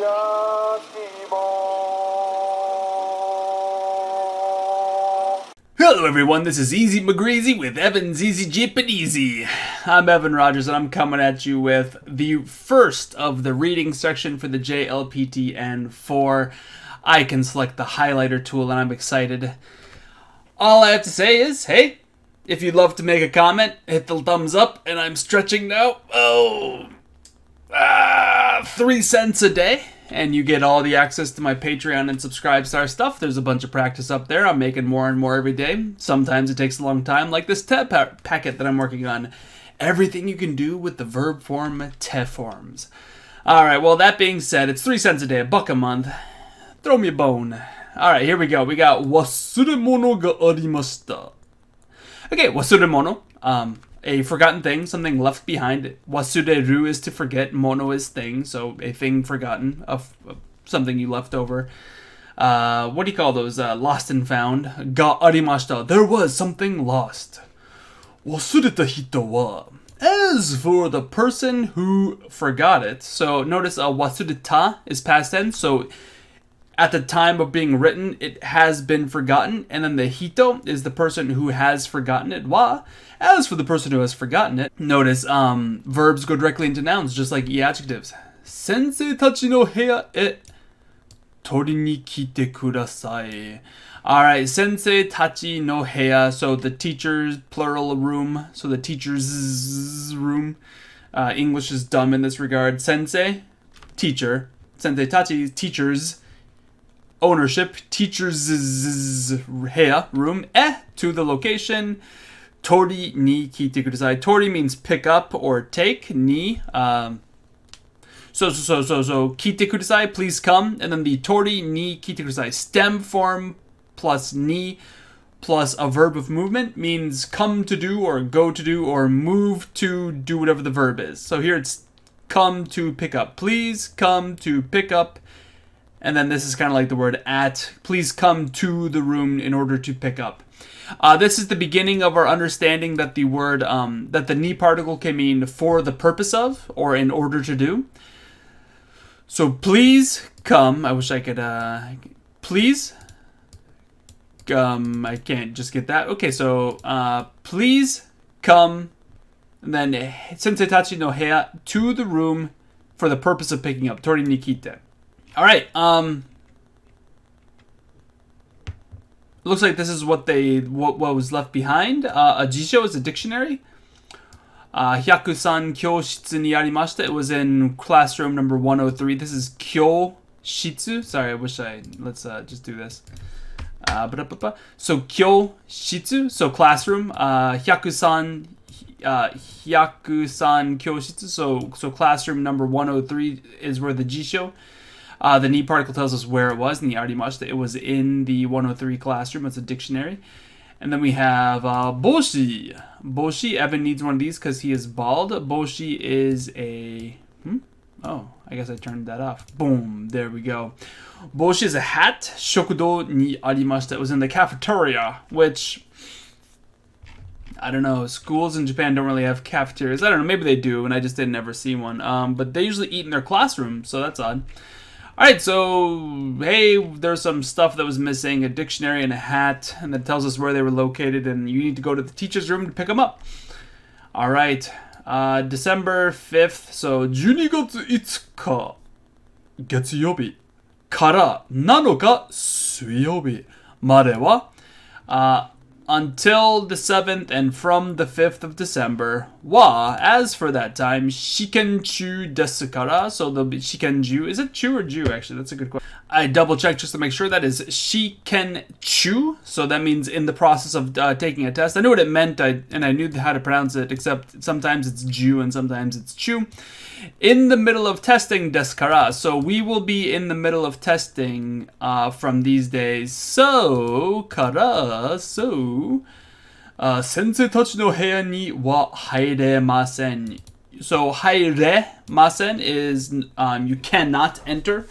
Hello everyone, this is Easy McGreasy with Evan's Easy Japanesey. I'm Evan Rogers and I'm coming at you with the first of the reading section for the JLPT N4. I can select the highlighter tool and I'm excited. All I have to say is, hey, if you'd love to make a comment, hit the thumbs up, and I'm stretching now. 3 cents a day, and you get all the access to my Patreon and Subscribestar stuff. There's a bunch of practice up there. I'm making more and more every day. Sometimes it takes a long time, like this te packet that I'm working on. Everything you can do with the verb form te forms. Alright, well, that being said, it's 3 cents a day, $1 a month. Throw me a bone. Alright, here we go. We got wasuremono ga arimashita. Okay, wasuremono, a forgotten thing, something left behind. Wasureru is to forget, mono is thing, so a thing forgotten, something you left over. What do you call those? Lost and found. Ga arimashita, there was something lost. Wasureta hito wa. As for the person who forgot it, so notice wasureta is past tense, so at the time of being written, it has been forgotten, and then the hito is the person who has forgotten it. Wa, as for the person who has forgotten it, notice verbs go directly into nouns, just like adjectives. Sensei tachi no heya e tori ni kite kudasai. Alright, sensei tachi no heya, so the teacher's plural room, so the teacher's room. English is dumb in this regard. Sensei, teacher. Sensei tachi, teacher's. Ownership, teacher's heya, room, to the location, tori ni kite kudasai. Tori means pick up or take, ni, so, kite kudasai, please come, and then the tori ni kite kudasai, stem form plus ni plus a verb of movement means come to do or go to do or move to do whatever the verb is. So here it's come to pick up, please come to pick up. And then this is kind of like the word at. Please come to the room in order to pick up. This is the beginning of our understanding that the word, that the ni particle can mean for the purpose of or in order to do. So please come. I wish I could, please. I can't just get that. Okay, so please come. And then sensei tachi no heya, to the room for the purpose of picking up. Tori ni kite. Alright, looks like this is what was left behind. A jisho is a dictionary. Hyakusan kyoshitsu ni arimashita. It was in classroom number 103. This is kyoshitsu. Sorry, let's just do this. So kyoshitsu, so classroom. Hyakusan kyoshitsu, so classroom number 103 is where the jisho. The ni particle tells us where it was, in the arimashita. It was in the 103 classroom. It's a dictionary. And then we have boshi. Boshi, Evan needs one of these because he is bald. Boshi is a... Oh, I guess I turned that off. Boom, there we go. Boshi is a hat. Shokudo ni arimashita. It was in the cafeteria, which... I don't know, schools in Japan don't really have cafeterias. I don't know, maybe they do, and I just didn't ever see one. But they usually eat in their classroom, so that's odd. Alright, so, hey, there's some stuff that was missing, a dictionary and a hat, and that tells us where they were located, and you need to go to the teacher's room to pick them up. Alright, December 5th, so, 12月5日、月曜日から7日、水曜日までは、until the 7th and from the 5th of December, wa, as for that time, shikenchu desu kara, so there'll be shikenju. Is it chu or ju, actually? That's a good question. I double checked just to make sure. That is shikenchu, so that means in the process of taking a test. I knew what it meant, and I knew how to pronounce it, except sometimes it's ju and sometimes it's chu. In the middle of testing desu kara, so we will be in the middle of testing from these days. So, sensei tachi no heya ni wa hairemasen. So, hairemasen is you cannot enter.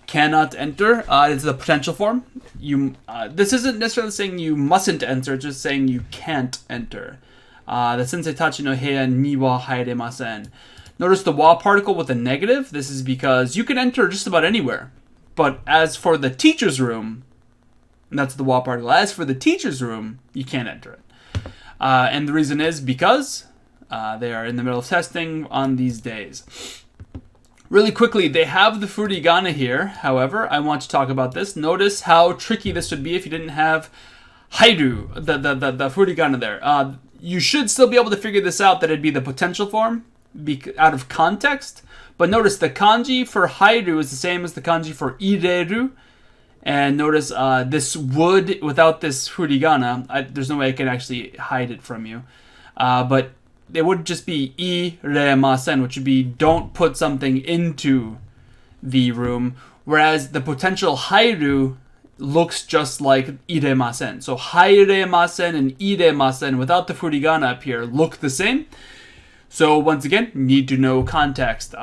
Cannot enter. It's the potential form. This isn't necessarily saying you mustn't enter, it's just saying you can't enter. The sensei tachi no heya ni wa hairemasen. Notice the wa particle with a negative. This is because you can enter just about anywhere. But as for the teacher's room, and that's the wa particle, as for the teacher's room, you can't enter it. And the reason is because they are in the middle of testing on these days. Really quickly, they have the furigana here. However, I want to talk about this. Notice how tricky this would be if you didn't have hairu, the furigana there. You should still be able to figure this out, that it'd be the potential form out of context. But notice the kanji for hairu is the same as the kanji for ireru. And notice this would, without this furigana, there's no way I can actually hide it from you. But it would just be iremasen, which would be don't put something into the room. Whereas the potential hairu looks just like iremasen. So hairemasen and iremasen without the furigana up here look the same. So once again, need to know context.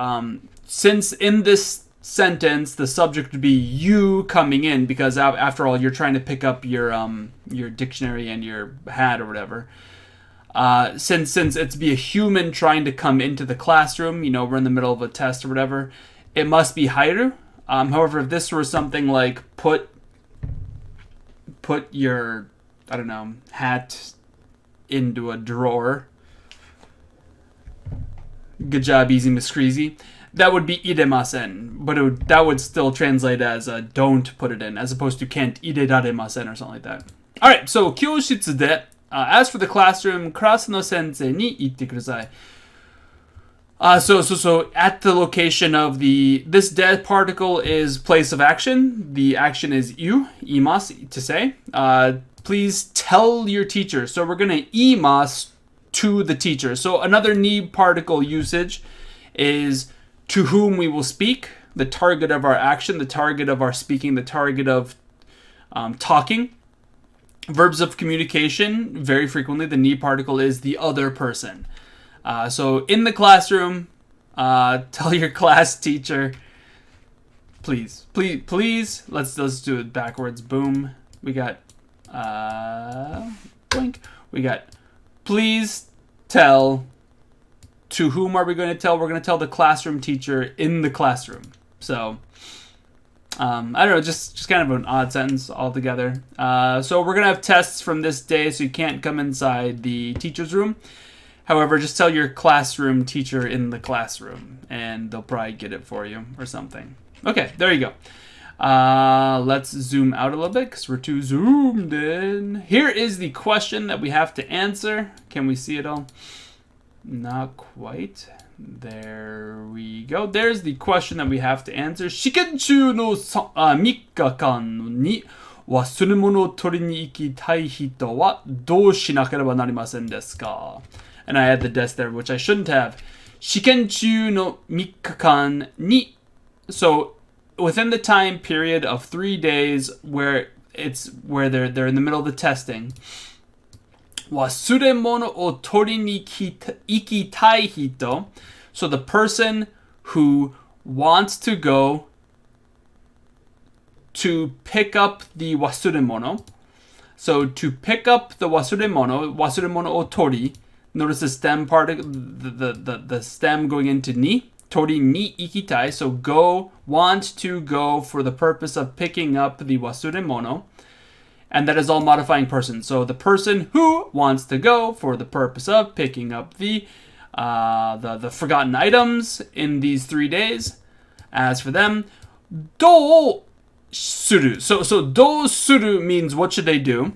Since in this sentence the subject would be you coming in, because after all you're trying to pick up your dictionary and your hat or whatever. Since it's be a human trying to come into the classroom, we're in the middle of a test or whatever, it must be hairu. However, if this were something like put your, I don't know, hat into a drawer. Good job, Easy Miss Creasy. That would be iremasen, but that would still translate as don't put it in, as opposed to can't ireraremasen or something like that. Alright, so kyoshitsu de, as for the classroom, kurasu no sensei ni itte kudasai. So at the location of this de particle is place of action. The action is you, imasu, to say. Please tell your teacher. So we're going to imasu to the teacher. So another ni particle usage is to whom we will speak, the target of our action, the target of our speaking, the target of talking. Verbs of communication, very frequently the ni particle is the other person. So in the classroom, tell your class teacher, please. Let's do it backwards. Boom. We got blink. We got please tell. To whom are we going to tell? We're going to tell the classroom teacher in the classroom. So, I don't know, just kind of an odd sentence altogether. So we're going to have tests from this day, so you can't come inside the teacher's room. However, just tell your classroom teacher in the classroom, and they'll probably get it for you or something. Okay, there you go. Let's zoom out a little bit because we're too zoomed in. Here is the question that we have to answer. Can we see it all? Not quite. There we go. There's the question that we have to answer. 試験中の3日間に忘れ物を取りに行きたい人はどうしなければなりませんですか? And I had the desk there, which I shouldn't have. 試験中の3日間に, so within the time period of 3 days where they're in the middle of the testing, 忘れ物を取りに行きたい人. So the person who wants to go to pick up the 忘れ物. So to pick up the 忘れ物を取り. Notice the stem part, the stem going into ni. 取りに行きたい. So want to go for the purpose of picking up the 忘れ物. And that is all modifying person. So the person who wants to go for the purpose of picking up the forgotten items in these 3 days. As for them, どうする. So どうする means what should they do?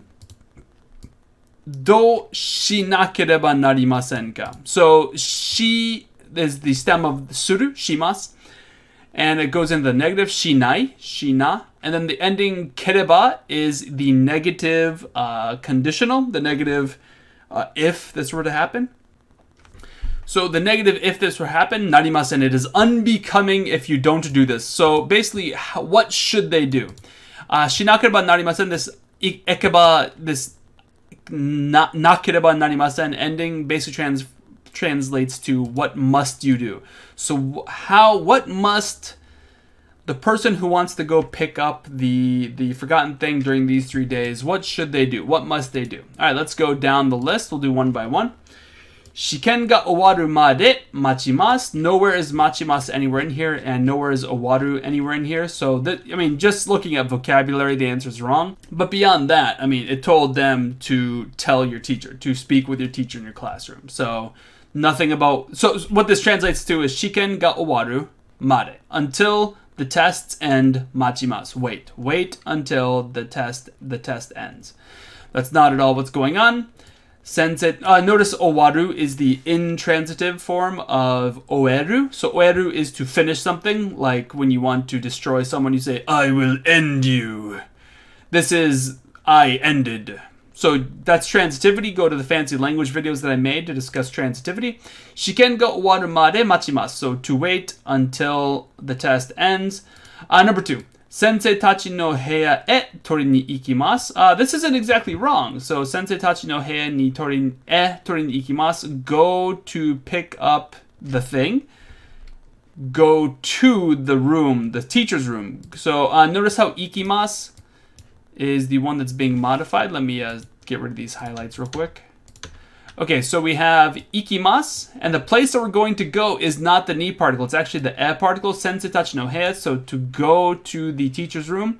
どうしなければなりませんか. So she is the stem of する, shimasu. And it goes into the negative, shinai, shina. And then the ending, kereba, is the negative conditional, the negative if this were to happen. So the negative if this were to happen, narimasen, it is unbecoming if you don't do this. So basically, what should they do? Shinakereba narimasen, this ekeba, this nakereba narimasen ending basically translates to what must you do. So what must the person who wants to go pick up the forgotten thing during these 3 days, what should they do? What must they do? All right, let's go down the list. We'll do one by one. Shiken ga owaru made machimasu. Nowhere is machimasu anywhere in here, and nowhere is owaru anywhere in here. So, just looking at vocabulary, the answer is wrong. But beyond that, it told them to tell your teacher, to speak with your teacher in your classroom. So, nothing about... So, what this translates to is Shiken ga owaru made. Until the tests end, machimasu. Wait until the test ends. That's not at all what's going on. Sensei, notice owaru is the intransitive form of oeru. So oeru is to finish something, like when you want to destroy someone, you say, I will end you. This is, I ended. So that's transitivity. Go to the fancy language videos that I made to discuss transitivity. Shiken ga owaru made machimasu. So to wait until the test ends. Number 2. Sensei tachi no heya e tori ni ikimasu. This isn't exactly wrong. So sensei tachi no heya ni tori ni ikimasu. Go to pick up the thing. Go to the room, the teacher's room. So notice how ikimasu is the one that's being modified. Let me get rid of these highlights real quick. Okay, so we have ikimasu, and the place that we're going to go is not the ni particle. It's actually the e particle, sensei tachi no heya. So to go to the teacher's room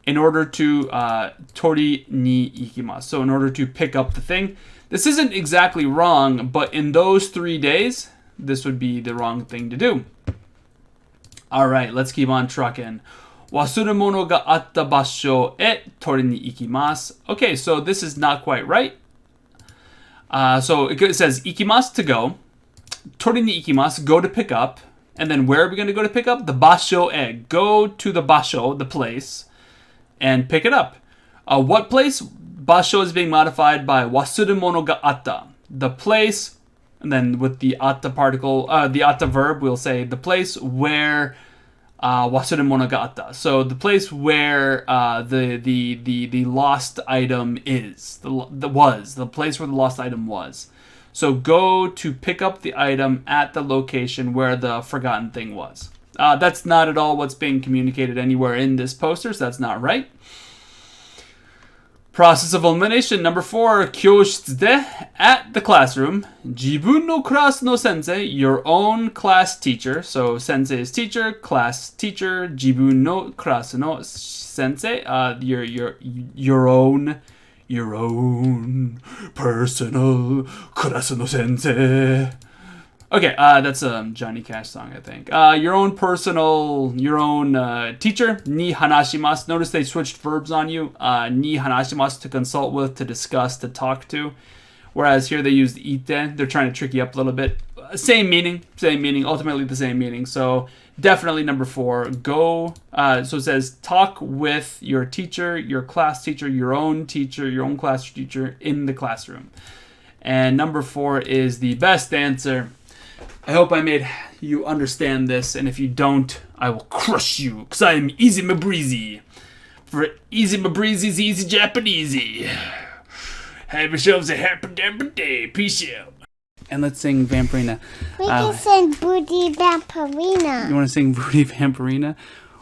in order to tori ni ikimasu. So in order to pick up the thing. This isn't exactly wrong, but in those 3 days, this would be the wrong thing to do. All right, let's keep on trucking. Wasurumono ga atta basho e tori ni ikimasu. Okay, so this is not quite right. So it says ikimasu to go, tori ni ikimasu, go to pick up, and then where are we going to go to pick up? The basho e, go to the basho, the place, and pick it up. What place? Basho is being modified by wasurumono ga atta, the place, and then with the atta particle, the atta verb, we'll say the place where wasurumono ga atta. So the place where the lost item is, the place where the lost item was. So go to pick up the item at the location where the forgotten thing was. That's not at all what's being communicated anywhere in this poster, so that's not right. Process of elimination. Number 4, kyoshitsu de, at the classroom. Jibun no class no sensei, your own class teacher. So sensei is teacher, class teacher. Jibun no class no sensei, your own personal class no sensei. Okay, that's a Johnny Cash song, I think. Your own teacher, ni hanashimasu. Notice they switched verbs on you. Ni hanashimasu, to consult with, to discuss, to talk to. Whereas here they used ite. They're trying to trick you up a little bit. Same meaning, ultimately the same meaning. So definitely number 4, go. So it says talk with your teacher, your class teacher, your own class teacher in the classroom. And number 4 is the best answer. I hope I made you understand this, and if you don't, I will crush you, because I am Easy Mabreezy. For Easy Mabreezy's Easy Japanesey. Have yourselves a happy day. Peace out. And let's sing Vampirina. We can sing Booty Vampirina. You want to sing Booty Vampirina?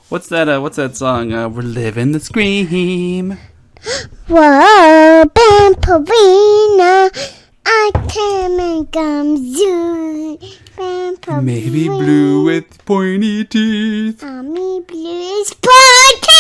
What's that song? We're living the scream. Whoa, Vampirina. I come and come zoo. Maybe blue with pointy teeth. Me blue is pointy.